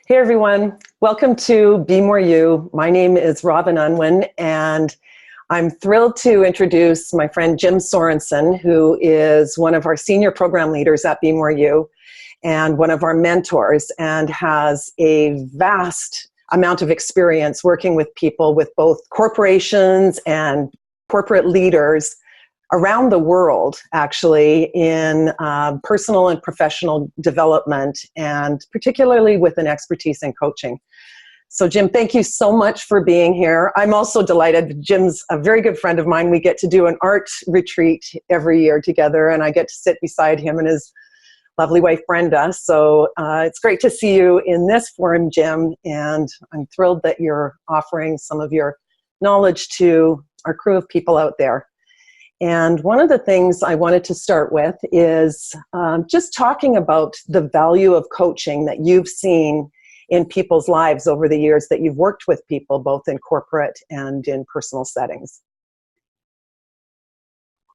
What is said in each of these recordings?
Hey everyone, welcome to Be More You. My name is Robin Unwin, and I'm thrilled to introduce my friend Jim Sorensen, who is one of our senior program leaders at Be More You and one of our mentors, and has a vast amount of experience working with people with both corporations and corporate leaders around the world, actually, in personal and professional development, and particularly with an expertise in coaching. So Jim, thank you so much for being here. I'm also delighted. Jim's a very good friend of mine. We get to do an art retreat every year together, and I get to sit beside him and his lovely wife, Brenda. So it's great to see you in this forum, Jim, and I'm thrilled that you're offering some of your knowledge to our crew of people out there. And one of the things I wanted to start with is just talking about the value of coaching that you've seen in people's lives over the years that you've worked with people, both in corporate and in personal settings.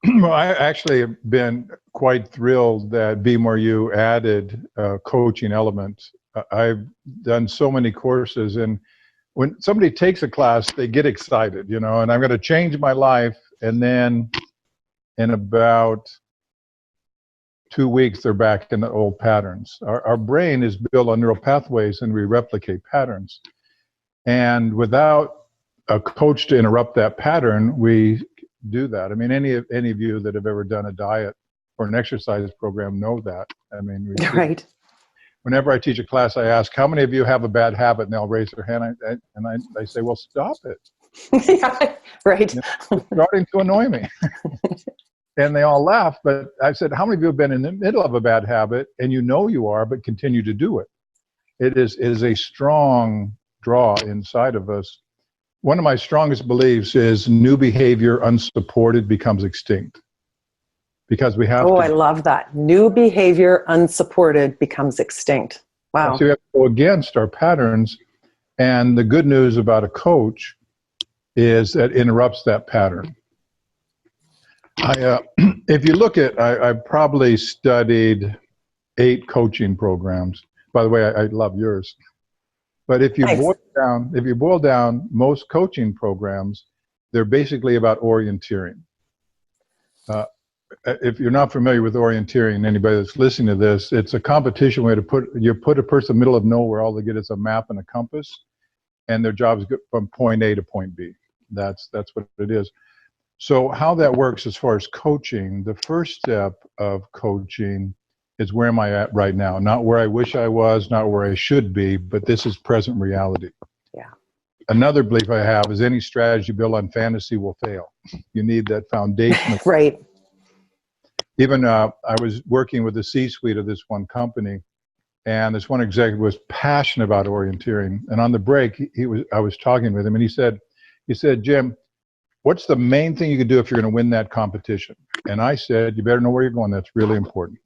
Well, I actually have been quite thrilled that Be More You added coaching elements. I've done so many courses, and when somebody takes a class, they get excited, and I'm going to change my life, and then in about 2 weeks, they're back in the old patterns. Our brain is built on neural pathways, and we replicate patterns. And without a coach to interrupt that pattern, we do that. I mean, any of you that have ever done a diet or an exercise program know that. I mean, Right. Whenever I teach a class, I ask, how many of you have a bad habit? And they'll raise their hand, and I say, well, stop it. Yeah, right. It's starting to annoy me. And they all laugh, but I said, how many of you have been in the middle of a bad habit and you are, but continue to do it? It is a strong draw inside of us. One of my strongest beliefs is new behavior unsupported becomes extinct. Because we have I love that. New behavior unsupported becomes extinct. Wow. So we have to go against our patterns. And the good news about a coach is that it interrupts that pattern. If you look at, I probably studied 8 coaching programs. By the way, I love yours. But if you boil down most coaching programs, they're basically about orienteering. If you're not familiar with orienteering, anybody that's listening to this, it's a competition where you put a person in the middle of nowhere. All they get is a map and a compass, and their job is go from point A to point B. That's what it is. So how that works as far as coaching, the first step of coaching is where am I at right now? Not where I wish I was, not where I should be, but this is present reality. Yeah. Another belief I have is any strategy built on fantasy will fail. You need that foundation. Right. Even I was working with the C-suite of this one company, and this one executive was passionate about orienteering. And on the break, I was talking with him, and he said, Jim, what's the main thing you can do if you're going to win that competition? And I said, you better know where you're going. That's really important.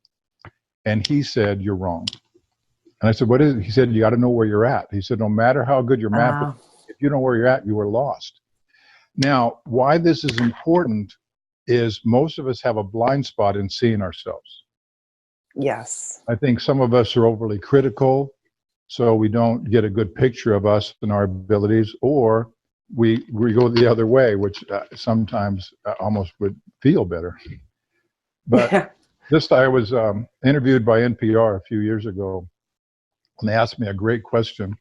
And he said, you're wrong. And I said, what is it? He said, you got to know where you're at. He said, no matter how good your map is, if you know where you're at, you are lost. Now, why this is important is most of us have a blind spot in seeing ourselves. Yes. I think some of us are overly critical, so we don't get a good picture of us and our abilities, or we go the other way, which sometimes almost would feel better. But I was interviewed by NPR a few years ago, and they asked me a great question.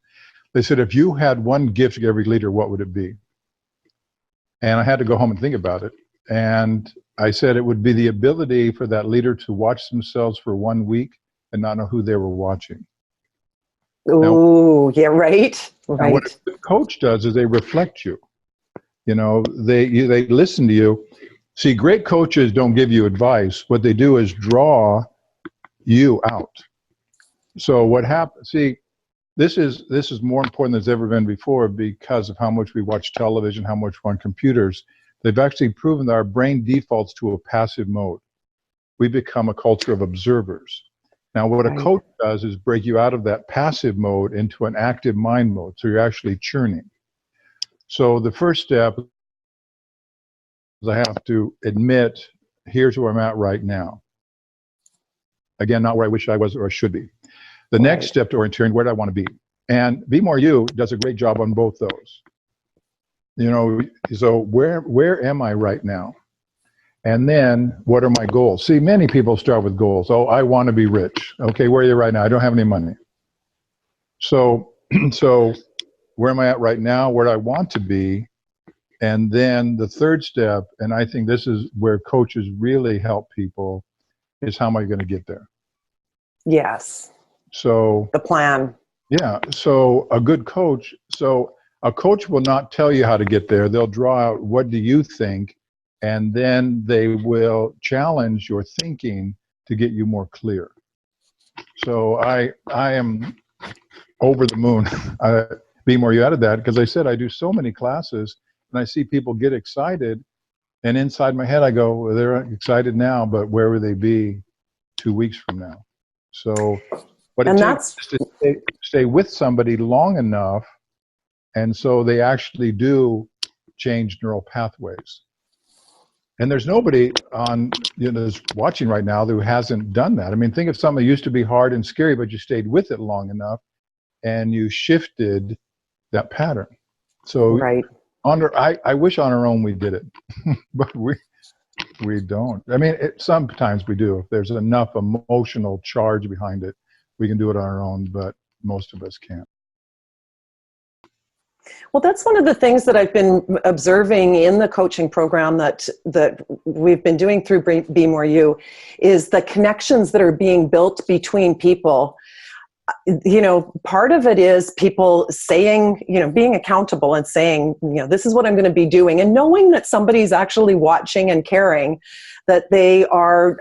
They said, if you had one gift to give every leader, what would it be? And I had to go home and think about it. And I said it would be the ability for that leader to watch themselves for 1 week and not know who they were watching. Oh, yeah, right. Right. What a good coach does is they reflect you. They listen to you. See, great coaches don't give you advice. What they do is draw you out. So what happens? See, this is more important than it's ever been before because of how much we watch television, how much we're on computers. They've actually proven that our brain defaults to a passive mode. We become a culture of observers. Now, what a coach does is break you out of that passive mode into an active mind mode. So you're actually churning. So the first step is I have to admit, here's where I'm at right now. Again, not where I wish I was or should be. The next step to orienteering, where do I want to be? And Be More You does a great job on both those. You know, so where am I right now? And then what are my goals? See, many people start with goals. Oh, I want to be rich. Okay, where are you right now? I don't have any money. So, so where am I at right now? Where do I want to be? And then the third step, and I think this is where coaches really help people, is how am I going to get there? Yes. So the plan. Yeah. So a coach will not tell you how to get there. They'll draw out what do you think, and then they will challenge your thinking to get you more clear. So I am over the moon. Be More You added that, because I said I do so many classes and I see people get excited, and inside my head I go, well, they're excited now, but where will they be 2 weeks from now? So what it takes is to stay with somebody long enough, and so they actually do change neural pathways. And there's nobody on, that's watching right now who hasn't done that. I mean, think of something that used to be hard and scary, but you stayed with it long enough and you shifted that pattern. So right. I wish on our own we did it, but we don't. I mean, sometimes we do. If there's enough emotional charge behind it, we can do it on our own, but most of us can't. Well, that's one of the things that I've been observing in the coaching program that we've been doing through Be More You, is the connections that are being built between people. You know, part of it is people saying, being accountable and saying, this is what I'm going to be doing, and knowing that somebody's actually watching and caring that they are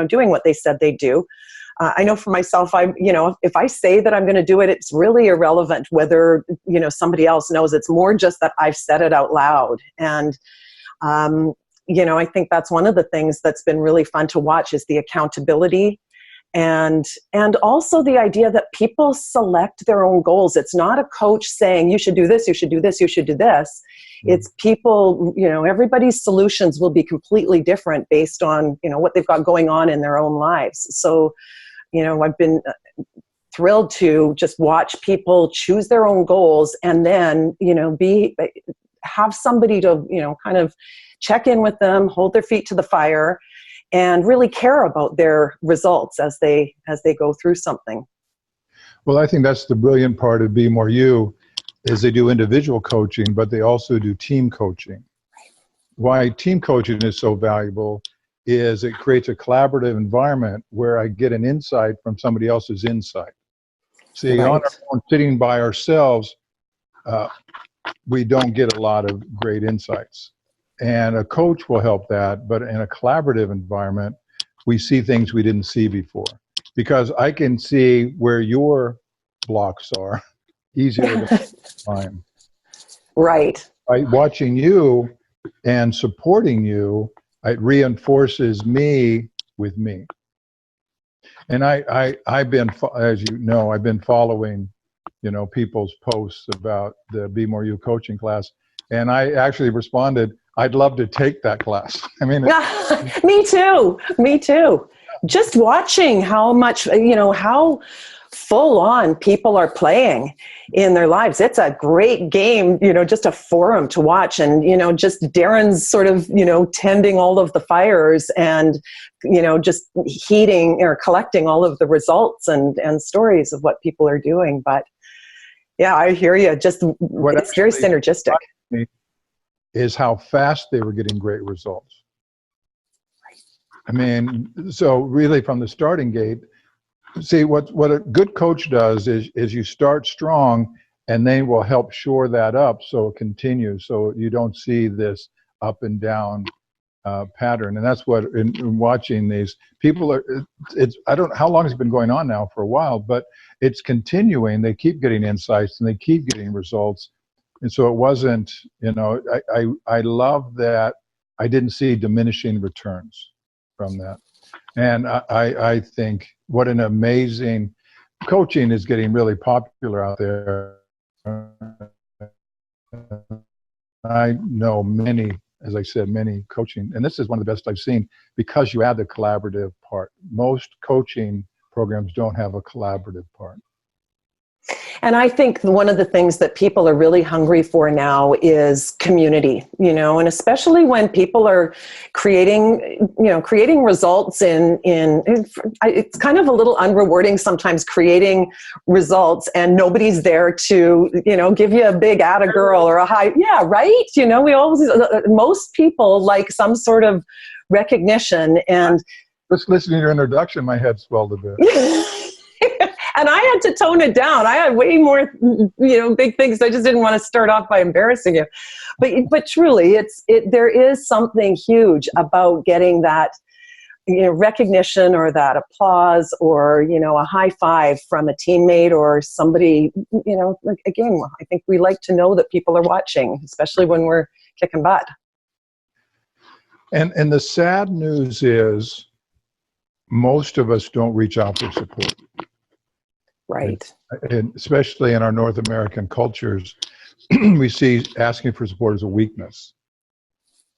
doing what they said they do. I know for myself, if I say that I'm going to do it, it's really irrelevant whether, somebody else knows. It's more just that I've said it out loud. And, I think that's one of the things that's been really fun to watch, is the accountability. And also the idea that people select their own goals. It's not a coach saying, you should do this, you should do this, you should do this. It's people, everybody's solutions will be completely different based on, what they've got going on in their own lives. So, I've been thrilled to just watch people choose their own goals, and then, have somebody to, kind of check in with them, hold their feet to the fire, and really care about their results as they go through something. Well, I think that's the brilliant part of Be More You, is they do individual coaching, but they also do team coaching. Why team coaching is so valuable is it creates a collaborative environment where I get an insight from somebody else's insight. See, right. On our own, sitting by ourselves, we don't get a lot of great insights. And a coach will help that, but in a collaborative environment, we see things we didn't see before. Because I can see where your blocks are easier than mine. Right. By watching you and supporting you, it reinforces me with me. And I've been, as you know, I've been following, people's posts about the Be More You coaching class. And I actually responded, I'd love to take that class. I mean, me too. Just watching how much, how full on people are playing in their lives. It's a great game, just a forum to watch. And, just Darren's sort of, tending all of the fires and, just heating or collecting all of the results and stories of what people are doing. But yeah, I hear you. Just, it's very synergistic. Is how fast they were getting great results. I mean, so really from the starting gate, see what a good coach does is you start strong, and they will help shore that up so it continues, so you don't see this up and down pattern. And that's what in watching these people I don't know how long it's been going on now, for a while, but it's continuing. They keep getting insights and they keep getting results. And so it wasn't, I love that I didn't see diminishing returns from that. And I think what an amazing, coaching is getting really popular out there. I know many, as I said, many coaching, and this is one of the best I've seen, because you add the collaborative part. Most coaching programs don't have a collaborative part. And I think one of the things that people are really hungry for now is community, and especially when people are creating results it's kind of a little unrewarding sometimes, creating results and nobody's there to, give you a big atta girl or a high, yeah, right? We always, most people like some sort of recognition. And just listening to your introduction, my head swelled a bit. And I had to tone it down. I had way more, big things. I just didn't want to start off by embarrassing you. But truly, there is something huge about getting that, recognition or that applause or, a high five from a teammate or somebody, again, I think we like to know that people are watching, especially when we're kicking butt. And the sad news is most of us don't reach out for support. Right. And especially in our North American cultures, we see asking for support as a weakness.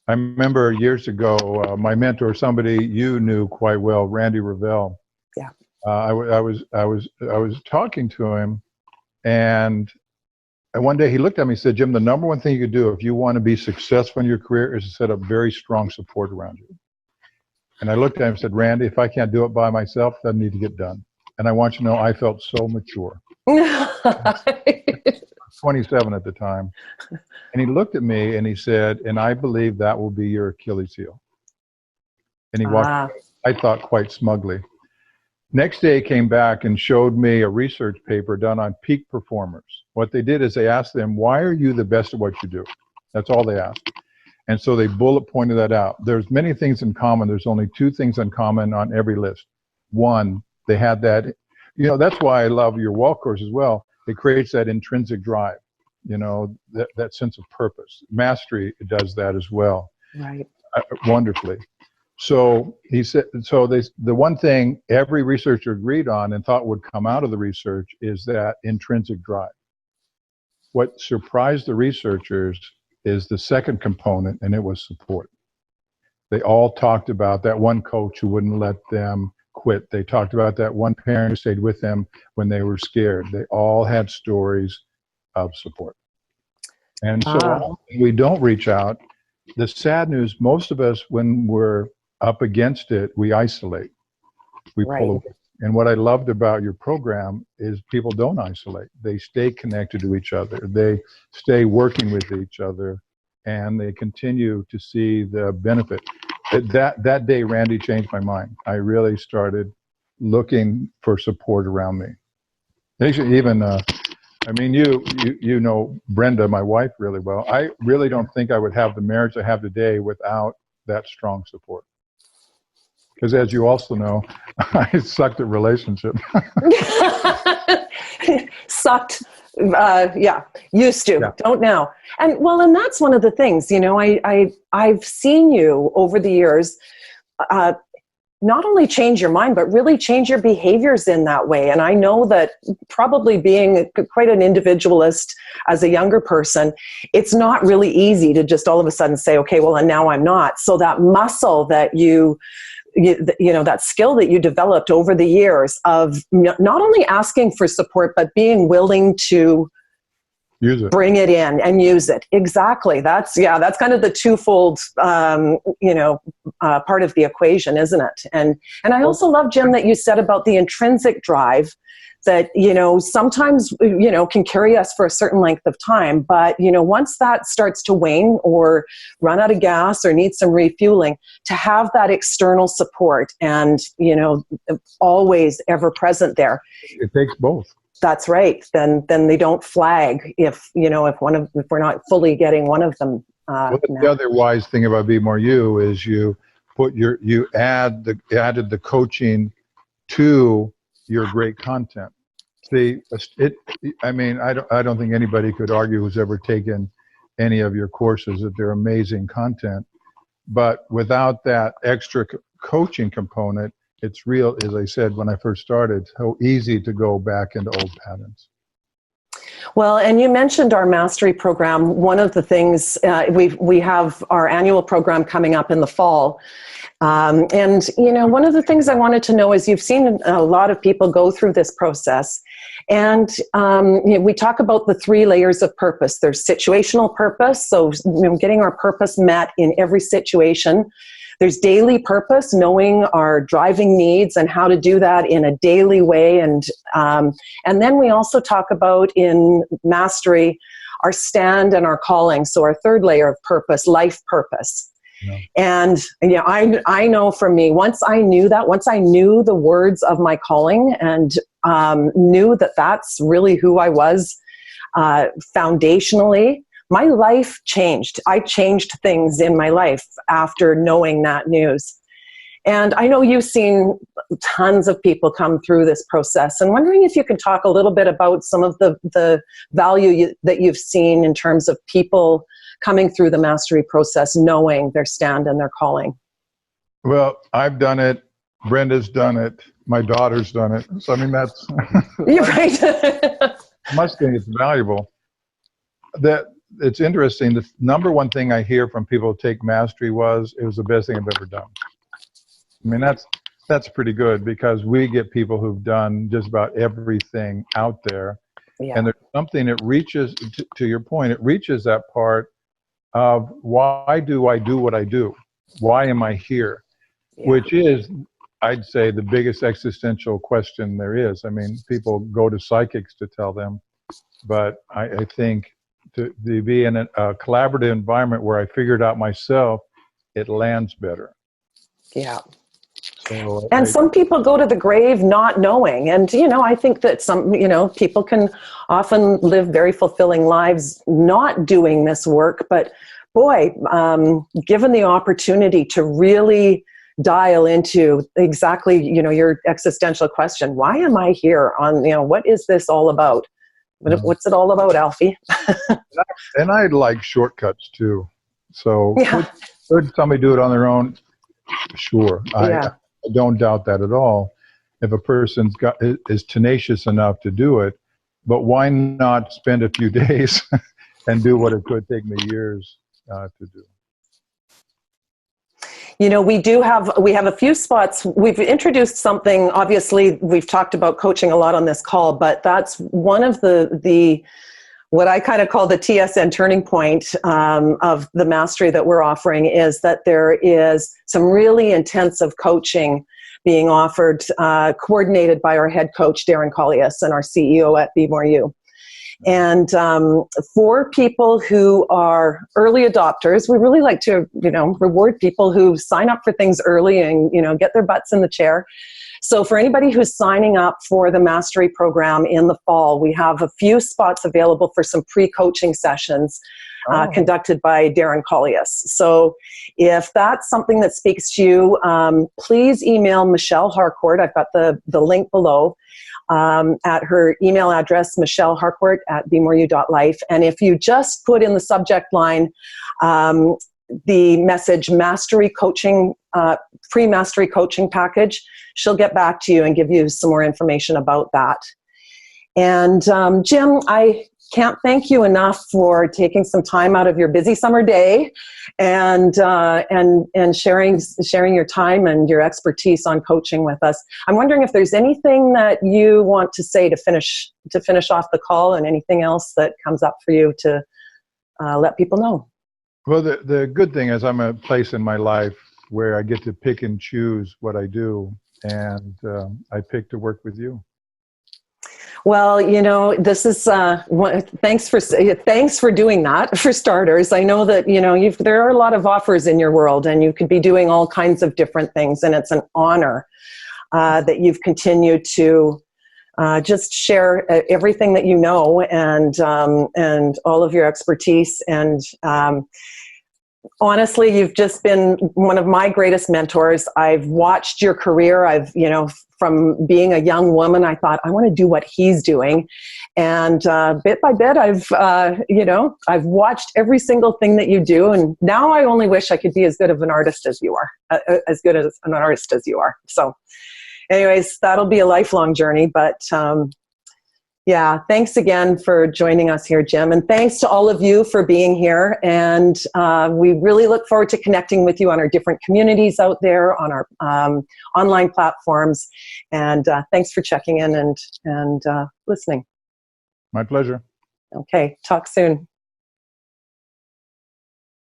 I remember years ago, my mentor, somebody you knew quite well, Randy Revelle. Yeah. I was talking to him, and one day he looked at me and said, "Jim, the number one thing you could do if you want to be successful in your career is to set up very strong support around you." And I looked at him and said, "Randy, if I can't do it by myself, it doesn't need to get done." And I want you to know I felt so mature. 27 at the time. And he looked at me and he said, "And I believe that will be your Achilles heel." And he walked away, I thought, quite smugly. Next day he came back and showed me a research paper done on peak performers. What they did is they asked them, "Why are you the best at what you do?" That's all they asked. And so they bullet pointed that out. There's many things in common. There's only two things in common on every list. One, they had that, that's why I love your wall course as well. It creates that intrinsic drive, that sense of purpose. Mastery does that as well. Right. Wonderfully. So he said, the one thing every researcher agreed on and thought would come out of the research is that intrinsic drive. What surprised the researchers is the second component, and it was support. They all talked about that one coach who wouldn't let them quit. They talked about that one parent who stayed with them when they were scared. They all had stories of support. And so we don't reach out. The sad news, most of us, when we're up against it, we isolate. We pull away. And what I loved about your program is people don't isolate. They stay connected to each other. They stay working with each other, and they continue to see the benefit. That day, Randy changed my mind. I really started looking for support around me. Even, you know Brenda, my wife, really well. I really don't think I would have the marriage I have today without that strong support. Because as you also know, I sucked at relationships. Sucked. Used to. Yeah. Don't now. And that's one of the things, I've seen you over the years, not only change your mind, but really change your behaviors in that way. And I know that probably being quite an individualist as a younger person, it's not really easy to just all of a sudden say, okay, well, and now I'm not. So that muscle that that skill that you developed over the years of not only asking for support, but being willing to use it, bring it in and use it. Exactly. That's kind of the twofold, part of the equation, isn't it? And I also love, Jim, that you said about the intrinsic drive that, sometimes, can carry us for a certain length of time. But, once that starts to wane or run out of gas or need some refueling, to have that external support and, always ever present there. It takes both. That's right. Then they don't flag if we're not fully getting one of them. The other wise thing about Be More You is you added the coaching to your great content. See, I don't think anybody could argue who's ever taken any of your courses that they're amazing content. But without that extra coaching component, it's real, as I said when I first started, so easy to go back into old patterns. Well, and you mentioned our mastery program. One of the things we have our annual program coming up in the fall. And, one of the things I wanted to know is you've seen a lot of people go through this process. And we talk about the 3 layers of purpose. There's situational purpose, so getting our purpose met in every situation. There's daily purpose, knowing our driving needs and how to do that in a daily way. And then we also talk about in mastery our stand and our calling. So our 3rd layer of purpose, life purpose. Yeah. And I know for me, once I knew the words of my calling and knew that that's really who I was foundationally, my life changed. I changed things in my life after knowing that news. And I know you've seen tons of people come through this process, and wondering if you could talk a little bit about some of the value that you've seen in terms of people coming through the mastery process, knowing their stand and their calling. Well, I've done it. Brenda's done it. My daughter's done it. So, I mean, that's... You're right. Must think it's valuable. It's interesting. The number one thing I hear from people who take mastery was, it was the best thing I've ever done. I mean, that's pretty good, because we get people who've done just about everything out there. Yeah. And there's something that reaches, to your point, it reaches that part of, why do I do what I do? Why am I here? Yeah. Which is, I'd say, the biggest existential question there is. I mean, people go to psychics to tell them, but I think to be in a collaborative environment where I figured out myself, it lands better. Yeah. And some people go to the grave not knowing. And, I think that some, people can often live very fulfilling lives not doing this work. But boy, given the opportunity to really dial into exactly, your existential question, why am I here on, what is this all about? What's it all about, Alfie? And I like shortcuts too. So could somebody do it on their own? Sure. I don't doubt that at all. If a person's is tenacious enough to do it, but why not spend a few days and do what it could take me years to do? We have a few spots. We've introduced something. Obviously, we've talked about coaching a lot on this call, but that's one of the what I kind of call the TSN turning point of the mastery that we're offering, is that there is some really intensive coaching being offered, coordinated by our head coach, Darren Collius, and our CEO at Be More You. And for people who are early adopters, we really like to, reward people who sign up for things early and, get their butts in the chair. So for anybody who's signing up for the mastery program in the fall, we have a few spots available for some pre-coaching sessions conducted by Darren Collius. So if that's something that speaks to you, please email Michelle Harcourt. I've got the link below. At her email address, michelleharcourt@bemoreyou.life. And if you just put in the subject line the message mastery coaching, pre-mastery coaching package, she'll get back to you and give you some more information about that. And Jim, I can't thank you enough for taking some time out of your busy summer day and sharing your time and your expertise on coaching with us. I'm wondering if there's anything that you want to say to finish off the call, and anything else that comes up for you to let people know. Well, the good thing is I'm at a place in my life where I get to pick and choose what I do, and I pick to work with you. Well, this is thanks for doing that, for starters. I know that there are a lot of offers in your world, and you could be doing all kinds of different things, and it's an honor that you've continued to just share everything that you know, and all of your expertise. And honestly, you've just been one of my greatest mentors. I've watched your career. From being a young woman, I thought, I want to do what he's doing. And bit by bit, I've watched every single thing that you do. And now I only wish I could be as good of an artist as you are, as good as an artist as you are. So anyways, that'll be a lifelong journey. But Yeah, thanks again for joining us here, Jim. And thanks to all of you for being here. And we really look forward to connecting with you on our different communities out there, on our online platforms. And thanks for checking in and listening. My pleasure. Okay, talk soon.